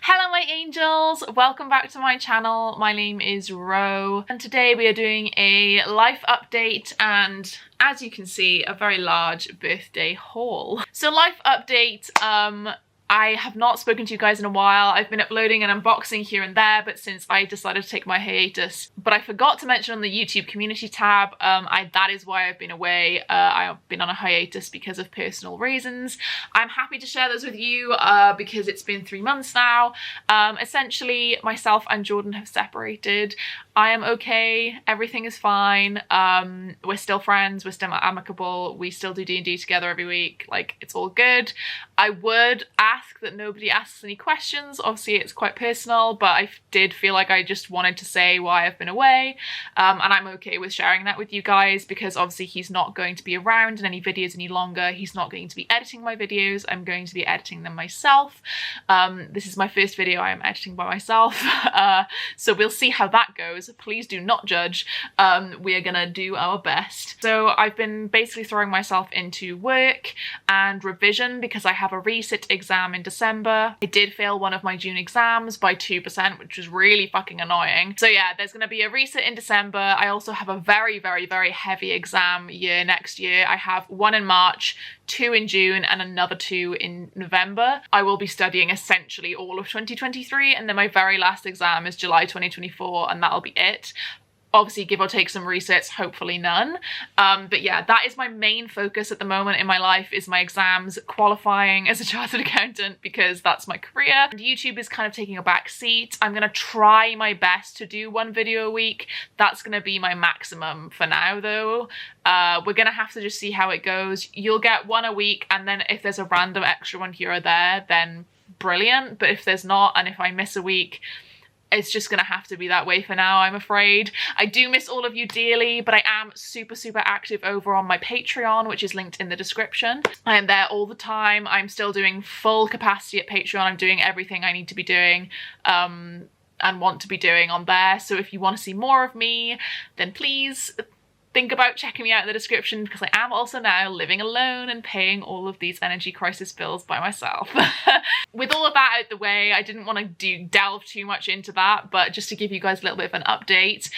Hello my angels, welcome back to my channel. My name is Ro and today we are doing a life update and, as you can see, a very large birthday haul. So life update, I have not spoken to you guys in a while. I've been uploading an unboxing here and there, but since I decided to take my hiatus, but I forgot to mention on the YouTube community tab, that is why I've been away. I've been on a hiatus because of personal reasons. I'm happy to share those with you because it's been 3 months now. Essentially, myself and Jordan have separated. I am okay, everything is fine. We're still friends, we're still amicable, we still do D&D together every week, like it's all good. I would ask that nobody asks any questions, obviously it's quite personal, but I did feel like I just wanted to say why I've been away, and I'm okay with sharing that with you guys because obviously he's not going to be around in any videos any longer, he's not going to be editing my videos, I'm going to be editing them myself. This is my first video I am editing by myself, so we'll see how that goes. Please do not judge. We are gonna do our best. So I've been basically throwing myself into work and revision because I have a resit exam in December. I did fail one of my June exams by 2%, which was really fucking annoying. So yeah, there's gonna be a resit in December. I also have a very, very, very heavy exam year next year. I have 1 in March, 2 in June and another 2 in November. I will be studying essentially all of 2023 and then my very last exam is July 2024 and that'll be it. Obviously give or take some resets, hopefully none. But yeah, that is my main focus at the moment in my life, is my exams, qualifying as a chartered accountant because that's my career. And YouTube is kind of taking a back seat. I'm gonna try my best to do 1 video a week. That's gonna be my maximum for now though. We're gonna have to just see how it goes. You'll get 1 a week and then if there's a random extra one here or there, then brilliant. But if there's not, and if I miss a week, it's just gonna have to be that way for now, I'm afraid. I do miss all of you dearly, but I am super, super active over on my Patreon, which is linked in the description. I am there all the time. I'm still doing full capacity at Patreon. I'm doing everything I need to be doing and want to be doing on there. So if you want to see more of me, then please think about checking me out in the description because I am also now living alone and paying all of these energy crisis bills by myself. With all of that out the way, I didn't want to delve too much into that, but just to give you guys a little bit of an update,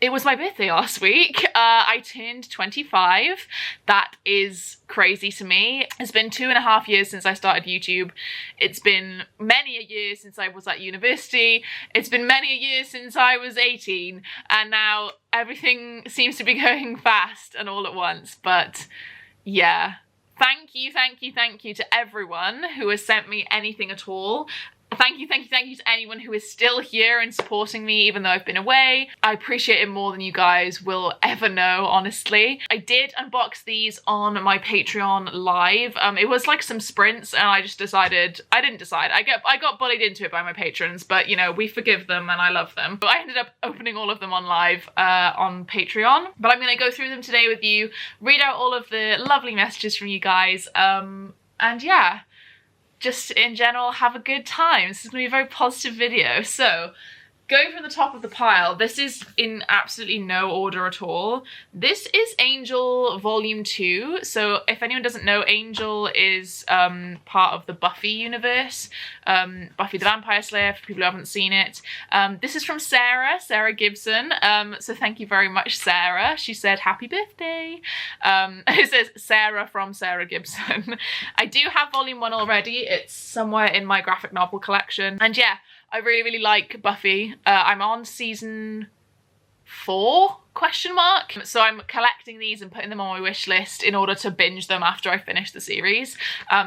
it was my birthday last week. I turned 25. That is crazy to me. It's been 2.5 years since I started YouTube. It's been many a year since I was at university. It's been many a year since I was 18. And now everything seems to be going fast and all at once. But yeah, thank you to everyone who has sent me anything at all. Thank you to anyone who is still here and supporting me even though I've been away. I appreciate it more than you guys will ever know, honestly. I did unbox these on my Patreon live. It was like some sprints and I just decided, I got bullied into it by my patrons, but you know, we forgive them and I love them. But I ended up opening all of them on live on Patreon. But I'm gonna go through them today with you, read out all of the lovely messages from you guys, and yeah, just in general have a good time. This is going to be a very positive video. So going from the top of the pile, this is in absolutely no order at all. This is Angel Volume 2. So if anyone doesn't know, Angel is part of the Buffy universe. Buffy the Vampire Slayer, for people who haven't seen it. This is from Sarah Gibson. So thank you very much, Sarah. She said, happy birthday. It says Sarah from Sarah Gibson. I do have Volume 1 already. It's somewhere in my graphic novel collection. And yeah, I really, really like Buffy. I'm on season 4? So I'm collecting these and putting them on my wish list in order to binge them after I finish the series.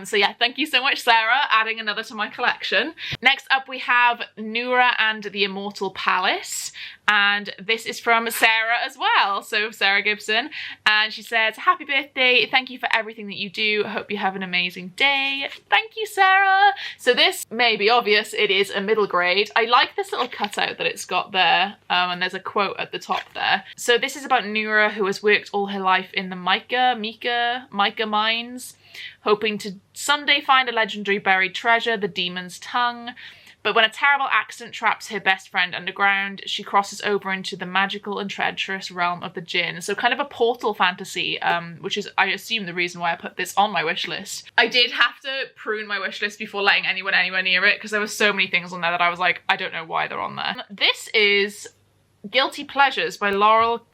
So yeah, thank you so much, Sarah, adding another to my collection. Next up we have Nura and the Immortal Palace. And this is from Sarah as well, so Sarah Gibson. And she says, happy birthday, thank you for everything that you do. Hope you have an amazing day. Thank you, Sarah. So this may be obvious, it is a middle grade. I like this little cutout that it's got there, and there's a quote at the top there. So this is about Nura, who has worked all her life in the mica mines, hoping to someday find a legendary buried treasure, the demon's tongue. But when a terrible accident traps her best friend underground, she crosses over into the magical and treacherous realm of the Jinn. So kind of a portal fantasy, which is, I assume, the reason why I put this on my wish list. I did have to prune my wish list before letting anyone anywhere near it, because there were so many things on there that I was like, I don't know why they're on there. This is Guilty Pleasures by Lauren.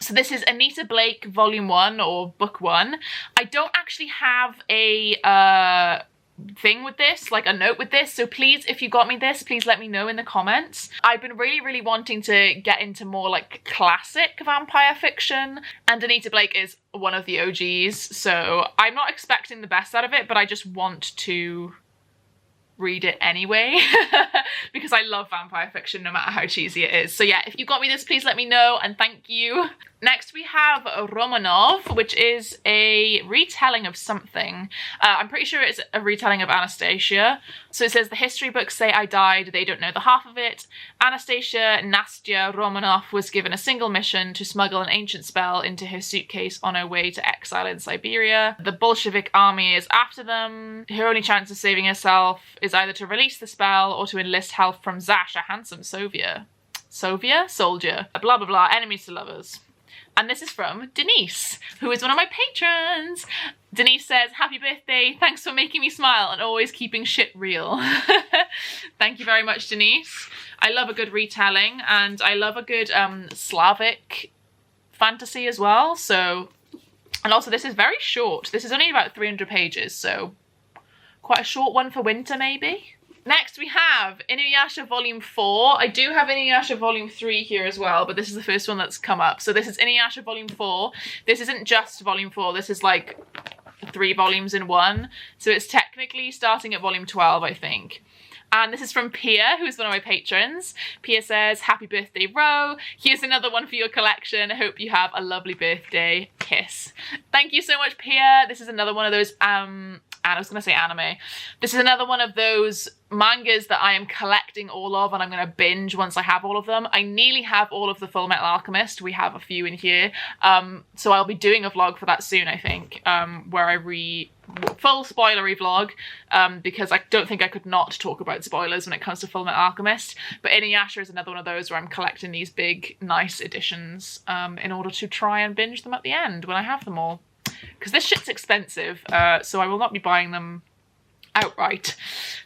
So this is Anita Blake Volume 1 or Book 1. I don't actually have a thing with this, like a note with this, so please, if you got me this, please let me know in the comments. I've been really wanting to get into more like classic vampire fiction, and Anita Blake is one of the OGs, so I'm not expecting the best out of it, but I just want to read it anyway because I love vampire fiction no matter how cheesy it is. So yeah, if you got me this, please let me know, and thank you. Next we have Romanov, which is a retelling of something. I'm pretty sure it's a retelling of Anastasia. So it says, the history books say I died, they don't know the half of it. Anastasia Nastya Romanov was given a single mission to smuggle an ancient spell into her suitcase on her way to exile in Siberia. The Bolshevik army is after them. Her only chance of saving herself is either to release the spell or to enlist help from Zash, a handsome soldier, blah blah blah, enemies to lovers. And this is from Denise, who is one of my patrons. Denise says, happy birthday, thanks for making me smile and always keeping shit real. Thank you very much, Denise. I love a good retelling, and I love a good Slavic fantasy as well. So, and also this is very short. This is only about 300 pages, so quite a short one for winter maybe. Next we have Inuyasha Volume 4. I do have Inuyasha Volume 3 here as well, but this is the first one that's come up. So this is Inuyasha Volume 4. This isn't just Volume 4, this is like 3 volumes in one. So it's technically starting at Volume 12, I think. And this is from Pia, who's one of my patrons. Pia says, happy birthday, Ro. Here's another one for your collection. I hope you have a lovely birthday. Kiss. Thank you so much, Pia. This is another one of those, I was going to say anime. This is another one of those mangas that I am collecting all of, and I'm going to binge once I have all of them. I nearly have all of the Full Metal Alchemist. We have a few in here. So I'll be doing a vlog for that soon, I think, where I full spoilery vlog, because I don't think I could not talk about spoilers when it comes to Full Metal Alchemist. But Inuyasha is another one of those where I'm collecting these big, nice editions in order to try and binge them at the end when I have them all. Because this shit's expensive, so I will not be buying them outright.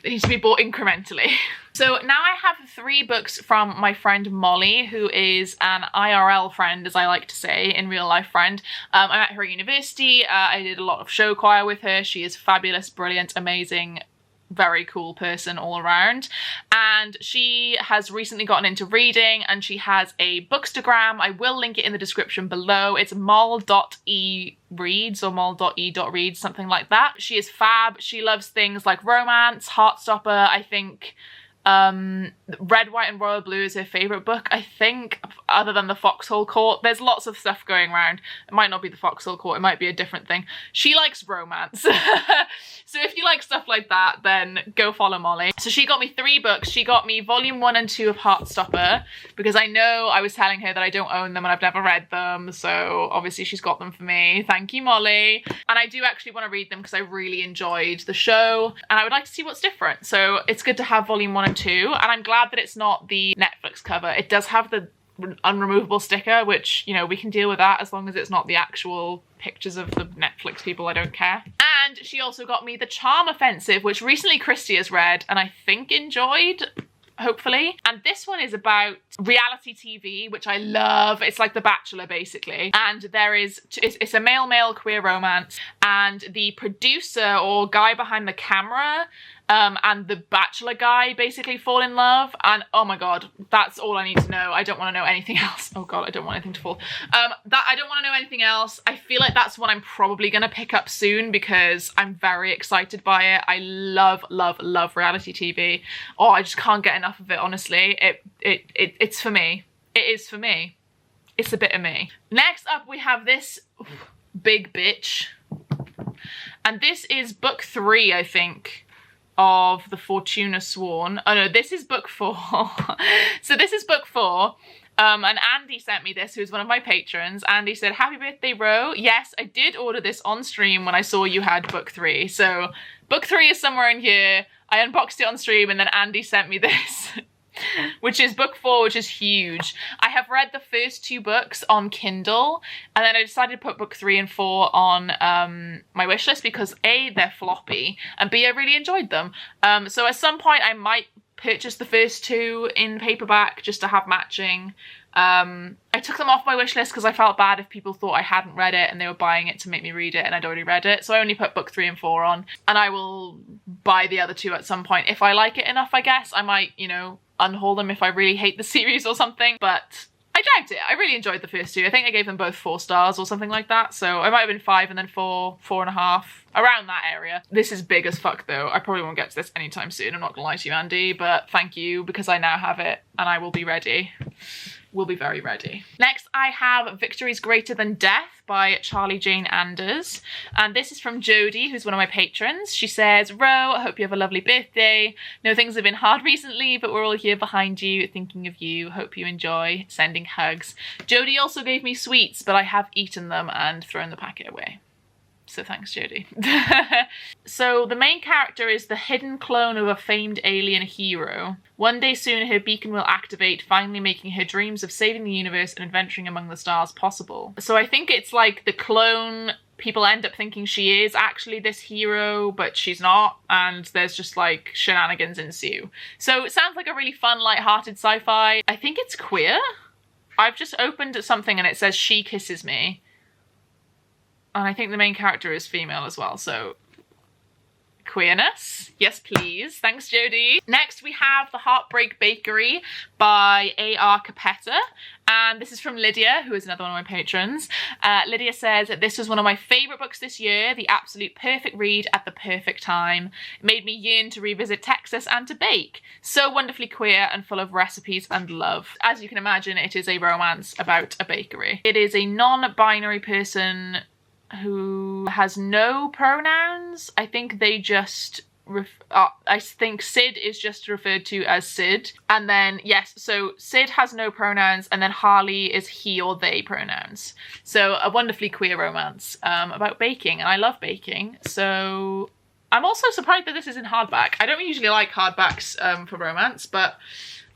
They need to be bought incrementally. So now I have 3 books from my friend Molly, who is an IRL friend, as I like to say, in real life friend. I'm at her university. I did a lot of show choir with her. She is fabulous, brilliant, amazing, very cool person all around, and she has recently gotten into reading, and she has a bookstagram. I will link it in the description below. It's mol.e.reads or mol.e.reads, something like that. She is fab. She loves things like romance, Heartstopper, I think. Red, White and Royal Blue is her favourite book, I think, other than the Foxhole Court. There's lots of stuff going around. It might not be the Foxhole Court, it might be a different thing. She likes romance. So if you like stuff like that, then go follow Molly. So she got me 3 books. She got me Volume 1 and 2 of Heartstopper, because I know I was telling her that I don't own them and I've never read them, so obviously she's got them for me. Thank you, Molly. And I do actually want to read them because I really enjoyed the show, and I would like to see what's different. So it's good to have Volume 1 and 2, and I'm glad that it's not the Netflix cover. It does have the unremovable sticker, which, you know, we can deal with that as long as it's not the actual pictures of the Netflix people. I don't care. And she also got me The Charm Offensive, which recently Christy has read and I think enjoyed, hopefully. And this one is about reality TV, which I love. It's like The Bachelor, basically. And it's a male-male queer romance, and the producer or guy behind the camera and the Bachelor guy basically fall in love, and oh my god, that's all I need to know. I don't want to know anything else. Oh god, I don't want anything to fall. I don't want to know anything else. I feel like that's one I'm probably gonna pick up soon because I'm very excited by it. I love reality TV. Oh, I just can't get enough of it, honestly. It's for me. It is for me. It's a bit of me. Next up we have this big bitch, and this is book 3, I think, of The Fortuna Sworn. Oh no, this is book 4. So this is book 4. And Andy sent me this, who's one of my patrons. Andy said, happy birthday, Ro. Yes, I did order this on stream when I saw you had book 3. So book 3 is somewhere in here. I unboxed it on stream and then Andy sent me this, which is book 4, which is huge. I have read the first 2 books on Kindle, and then I decided to put book 3 and 4 on my wish list because A, they're floppy, and B, I really enjoyed them. So at some point I might purchase the first 2 in paperback just to have matching. I took them off my wish list because I felt bad if people thought I hadn't read it and they were buying it to make me read it and I'd already read it. So I only put book 3 and 4 on, and I will buy the other 2 at some point. If I like it enough, I guess. I might, you know, unhaul them if I really hate the series or something, but I dragged it. I really enjoyed the first 2. I think I gave them both 4 stars or something like that. So I might have been 5 and then 4, 4.5, around that area. This is big as fuck though. I probably won't get to this anytime soon. I'm not gonna lie to you, Andy, but thank you because I now have it and I will be ready. Will be very ready. Next, I have Victories Greater Than Death by Charlie Jane Anders. And this is from Jodie, who's one of my patrons. She says, Ro, I hope you have a lovely birthday. Know things have been hard recently, but we're all here behind you, thinking of you. Hope you enjoy. Sending hugs. Jodie also gave me sweets, but I have eaten them and thrown the packet away. So thanks, Jodie. So the main character is the hidden clone of a famed alien hero. One day soon her beacon will activate, finally making her dreams of saving the universe and adventuring among the stars possible. So I think it's like the clone, people end up thinking she is actually this hero, but she's not, and there's just like shenanigans ensue. So it sounds like a really fun, light-hearted sci-fi. I think it's queer. I've just opened something and it says she kisses me. And I think the main character is female as well, so queerness. Yes, please. Thanks, Jodie. Next, we have The Heartbreak Bakery by A.R. Capetta. And this is from Lydia, who is another one of my patrons. Lydia says, this was one of my favourite books this year, the absolute perfect read at the perfect time. It made me yearn to revisit Texas and to bake. So wonderfully queer and full of recipes and love. As you can imagine, it is a romance about a bakery. It is a non-binary person who has no pronouns. I think they just I think Sid is just referred to as Sid, and then yes, so Sid has no pronouns, and then Harley is he or they pronouns. So a wonderfully queer romance about baking, and I love baking, so I'm also surprised that this is in hardback. I don't usually like hardbacks for romance, but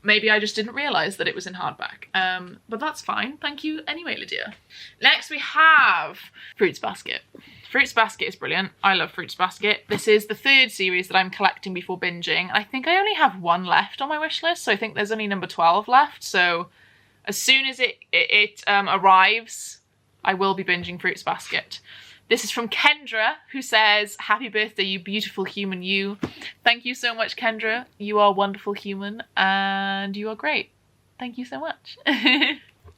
maybe I just didn't realise that it was in hardback. But that's fine. Thank you anyway, Lydia. Next we have Fruits Basket. Fruits Basket is brilliant. I love Fruits Basket. This is the 3rd series that I'm collecting before binging. I think I only have 1 left on my wish list, so I think there's only number 12 left. So as soon as it arrives, I will be binging Fruits Basket. This is from Kendra, who says, happy birthday, you beautiful human you. Thank you so much, Kendra. You are a wonderful human and you are great. Thank you so much.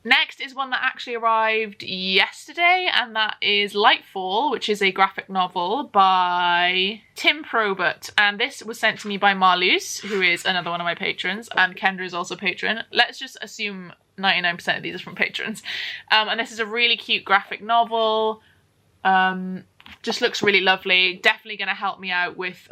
Next is one that actually arrived yesterday, and that is Lightfall, which is a graphic novel by Tim Probert. And this was sent to me by Marluce, who is another one of my patrons, and Kendra is also a patron. Let's just assume 99% of these are from patrons. And this is a really cute graphic novel. Just looks really lovely. Definitely going to help me out with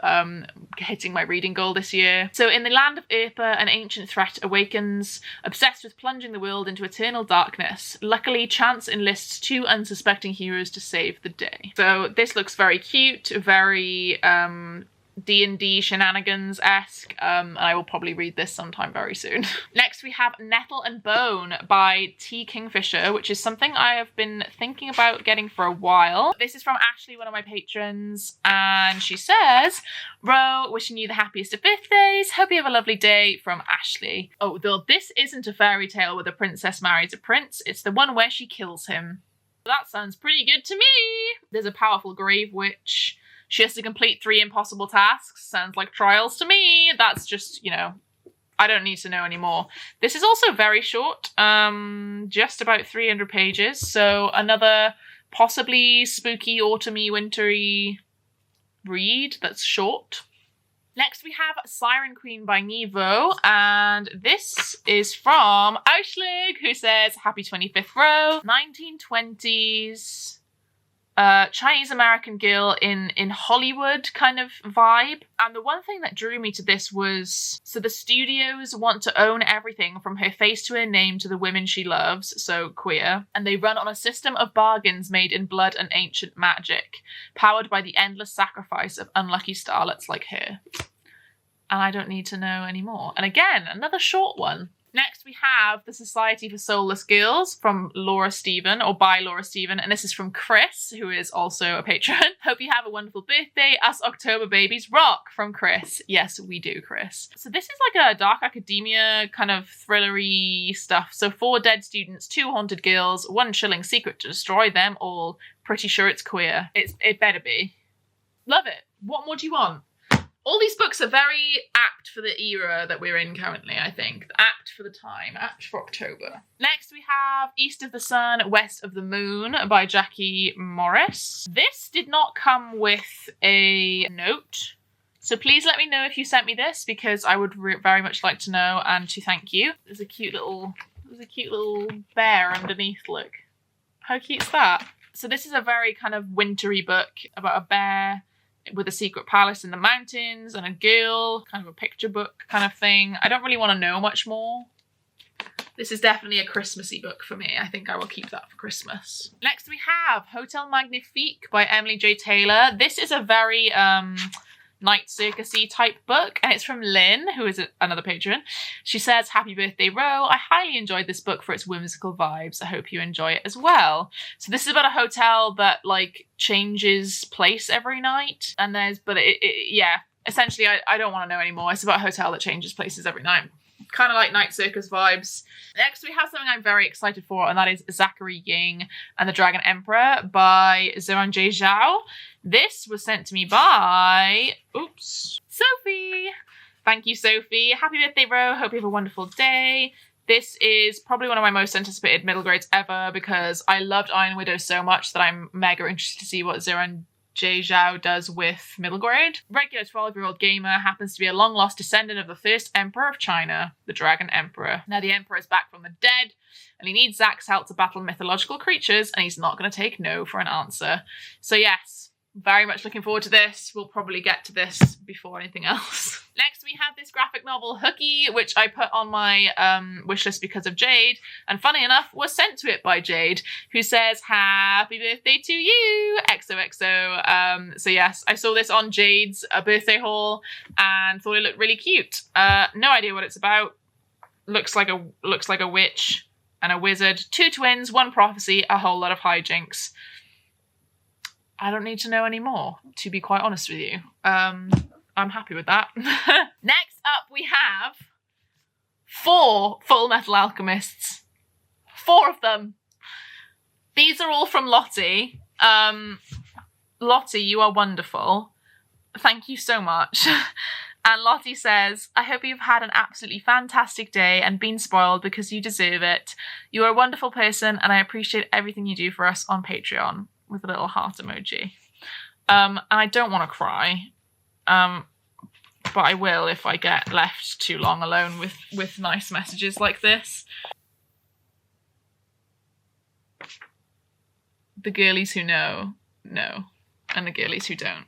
hitting my reading goal this year. So in the land of Irpa, an ancient threat awakens, obsessed with plunging the world into eternal darkness. Luckily, chance enlists 2 unsuspecting heroes to save the day. So this looks very cute, very D&D shenanigans-esque, and I will probably read this sometime very soon. Next we have Nettle and Bone by T. Kingfisher, which is something I have been thinking about getting for a while. This is from Ashley, one of my patrons, and she says, Ro, wishing you the happiest of birthdays. Hope you have a lovely day, from Ashley. Oh, though this isn't a fairy tale where the princess marries a prince, it's the one where she kills him. That sounds pretty good to me. There's a powerful grave witch. She has to complete 3 impossible tasks. Sounds like trials to me. That's just, you know, I don't need to know anymore. This is also very short, just about 300 pages. So another possibly spooky, autumny, wintry read that's short. Next we have Siren Queen by Nevo, and this is from Auschlig, who says, happy 25th Ro. 1920s Chinese American girl in Hollywood kind of vibe. And the one thing that drew me to this was, so the studios want to own everything from her face to her name to the women she loves, so queer, and they run on a system of bargains made in blood and ancient magic, powered by the endless sacrifice of unlucky starlets like her. And I don't need to know anymore. And again, another short one. Next, we have The Society for Soulless Girls from Laura Stephen, or by Laura Stephen, and this is from Chris, who is also a patron. Hope you have a wonderful birthday. Us October babies rock, from Chris. Yes, we do, Chris. So this is like a dark academia kind of thrillery stuff. So 4 dead students, 2 haunted girls, 1 chilling secret to destroy them all. Pretty sure it's queer. It better be. Love it. What more do you want? All these books are very apt for the era that we're in currently, I think. Apt for the time, apt for October. Next we have East of the Sun, West of the Moon by Jackie Morris. This did not come with a note, so please let me know if you sent me this, because I would very much like to know and to thank you. There's a cute little bear underneath, look. How cute's that? So this is a very kind of wintry book about a bear with a secret palace in the mountains and a girl, kind of a picture book kind of thing. I don't really want to know much more. This is definitely a Christmassy book for me. I think I will keep that for Christmas. Next we have Hotel Magnifique by Emily J. Taylor. This is a very night circus-y type book, and it's from Lynn, who is another patron. She says, "Happy birthday, Ro. I highly enjoyed this book for its whimsical vibes. I hope you enjoy it as well." So this is about a hotel that like changes place every night, and yeah, essentially I don't want to know anymore. It's about a hotel that changes places every night. Kind of like night circus vibes. Next we have something I'm very excited for, and that is Zachary Ying and the Dragon Emperor by Zhuang Zhao. This was sent to me by, Sophie. Thank you, Sophie. Happy birthday, Ro. Hope you have a wonderful day. This is probably one of my most anticipated middle grades ever, because I loved Iron Widow so much that I'm mega interested to see what Zhuang Zhao does with middle grade. Regular 12-year-old gamer happens to be a long-lost descendant of the first emperor of China, the Dragon Emperor. Now the emperor is back from the dead, and he needs Zach's help to battle mythological creatures, and he's not going to take no for an answer. So yes, very much looking forward to this. We'll probably get to this before anything else. Next we have this graphic novel Hooky, which I put on my wishlist because of Jade, and funny enough was sent to it by Jade, who says, "Happy birthday to you, XOXO." So yes, I saw this on Jade's birthday haul and thought it looked really cute. No idea what it's about. Looks like a witch and a wizard, 2 twins, 1 prophecy, a whole lot of hijinks. I don't need to know anymore, to be quite honest with you. I'm happy with that. Next up we have 4 Full Metal Alchemists. 4 of them. These are all from Lottie. Lottie, you are wonderful. Thank you so much. And Lottie says, "I hope you've had an absolutely fantastic day and been spoiled because you deserve it. You are a wonderful person and I appreciate everything you do for us on Patreon," with a little heart emoji. And I don't want to cry. But I will if I get left too long alone with nice messages like this. The girlies who know. And the girlies who don't.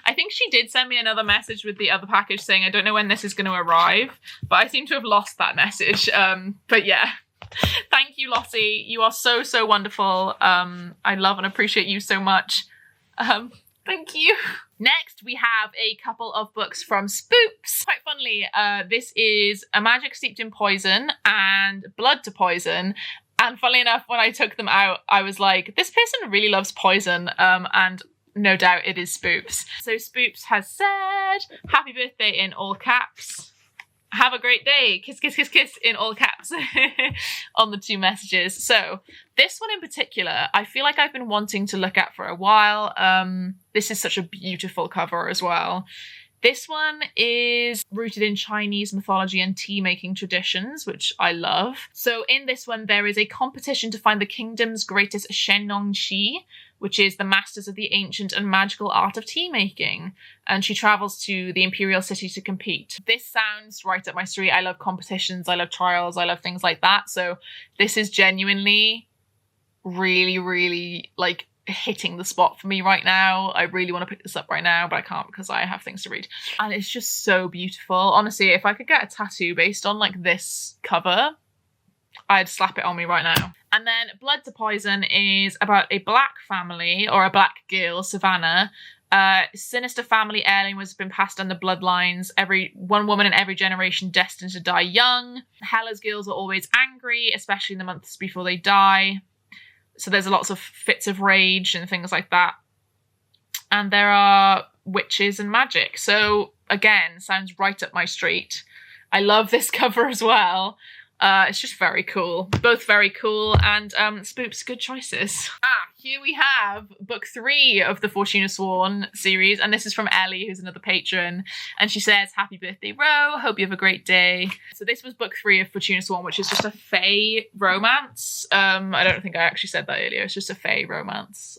I think she did send me another message with the other package saying, "I don't know when this is going to arrive," but I seem to have lost that message. But yeah. Thank you, Lottie. You are so, so wonderful. I love and appreciate you so much. Thank you. Next, we have a couple of books from Spooks. Quite funnily, this is A Magic Steeped in Poison and Blood to Poison. And funnily enough, when I took them out, I was like, this person really loves poison. And no doubt it is Spooks. So Spooks has said, "Happy birthday" in all caps. "Have a great day. Kiss, kiss, kiss, kiss" in all caps on the 2 messages. So this one in particular, I feel like I've been wanting to look at for a while. This is such a beautiful cover as well. This one is rooted in Chinese mythology and tea-making traditions, which I love. So in this one, there is a competition to find the kingdom's greatest Shenong Qi, which is the masters of the ancient and magical art of tea-making. And she travels to the imperial city to compete. This sounds right up my street. I love competitions, I love trials, I love things like that. So this is genuinely really, really like hitting the spot for me right now. I really want to pick this up right now, but I can't because I have things to read. And it's just so beautiful. Honestly, if I could get a tattoo based on like this cover, I'd slap it on me right now. And then Blood to Poison is about a black family, or a black girl, Savannah. Sinister family heirloom has been passed down the bloodlines. One woman in every generation destined to die young. Hella's girls are always angry, especially in the months before they die. So there's lots of fits of rage and things like that. And there are witches and magic. So again, sounds right up my street. I love this cover as well. It's just very cool. Both very cool, and Spoops, good choices. Here we have book 3 of the Fortuna Sworn series, and this is from Ellie, who's another patron, and she says, "Happy birthday, Ro. Hope you have a great day." So this was book 3 of Fortuna Sworn, which is just a fae romance. I don't think I actually said that earlier. It's just a fae romance.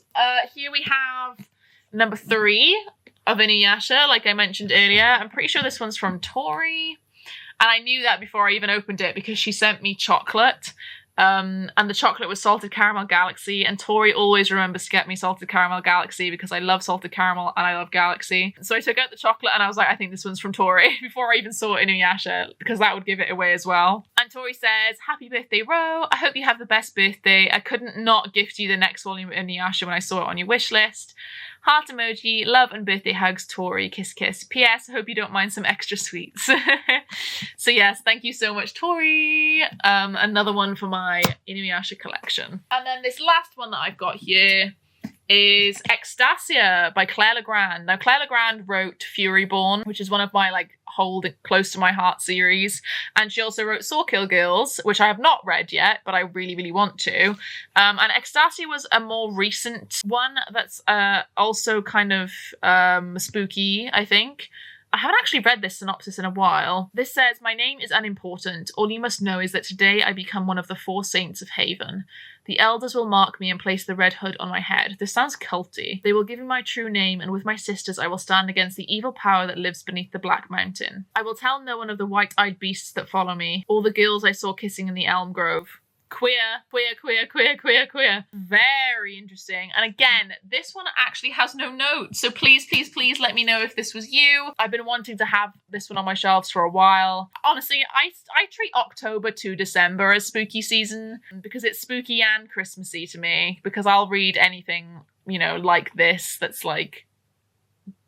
Here we have number 3 of Inuyasha, like I mentioned earlier. I'm pretty sure this one's from Tori. And I knew that before I even opened it because she sent me chocolate. And the chocolate was Salted Caramel Galaxy. And Tori always remembers to get me Salted Caramel Galaxy because I love Salted Caramel and I love Galaxy. So I took out the chocolate and I was like, I think this one's from Tori before I even saw it in Inuyasha, because that would give it away as well. And Tori says, "Happy birthday, Ro. I hope you have the best birthday. I couldn't not gift you the next volume of Inuyasha when I saw it on your wish list. Heart emoji, love and birthday hugs, Tori, kiss kiss. P.S. I hope you don't mind some extra sweets." So yes, thank you so much, Tori. Another one for my Inuyasha collection. And then this last one that I've got here is Ecstasia by Claire Legrand. Now, Claire Legrand wrote Furyborn, which is one of my like hold close to my heart series, and she also wrote Sawkill Girls, which I have not read yet, but I really, really want to. And Ecstasia was a more recent one that's also kind of spooky, I think. I haven't actually read this synopsis in a while. This says, "My name is unimportant. All you must know is that today I become one of the 4 saints of Haven. The elders will mark me and place the red hood on my head. This sounds culty. They will give me my true name, and with my sisters I will stand against the evil power that lives beneath the Black Mountain. I will tell no one of the white-eyed beasts that follow me, or the girls I saw kissing in the elm grove." Queer, queer, queer, queer, queer, queer. Very interesting. And again, this one actually has no notes. So please, please, please let me know if this was you. I've been wanting to have this one on my shelves for a while. Honestly, I treat October to December as spooky season because it's spooky and Christmassy to me, because I'll read anything, you know, like this that's like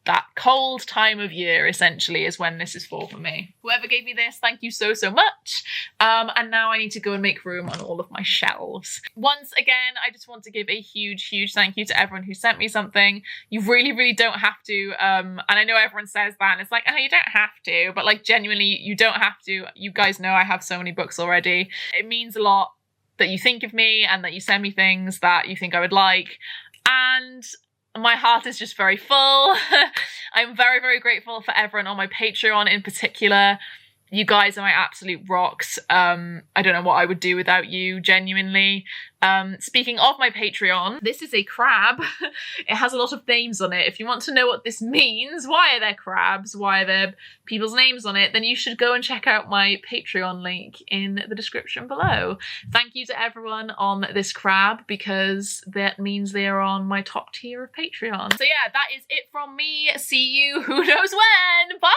that cold time of year, essentially, is when this is for me. Whoever gave me this, thank you so, so much. And now I need to go and make room on all of my shelves. Once again, I just want to give a huge, huge thank you to everyone who sent me something. You really, really don't have to. And I know everyone says that, and it's like, oh, you don't have to. But like, genuinely, you don't have to. You guys know I have so many books already. It means a lot that you think of me and that you send me things that you think I would like. And my heart is just very full. I'm very, very grateful for everyone on my Patreon in particular. You guys are my absolute rocks. I don't know what I would do without you, genuinely. Speaking of my Patreon, this is a crab. It has a lot of names on it. If you want to know what this means, why are there crabs, why are there people's names on it, then you should go and check out my Patreon link in the description below. Thank you to everyone on this crab, because that means they are on my top tier of Patreon. So yeah, that is it from me. See you who knows when. Bye!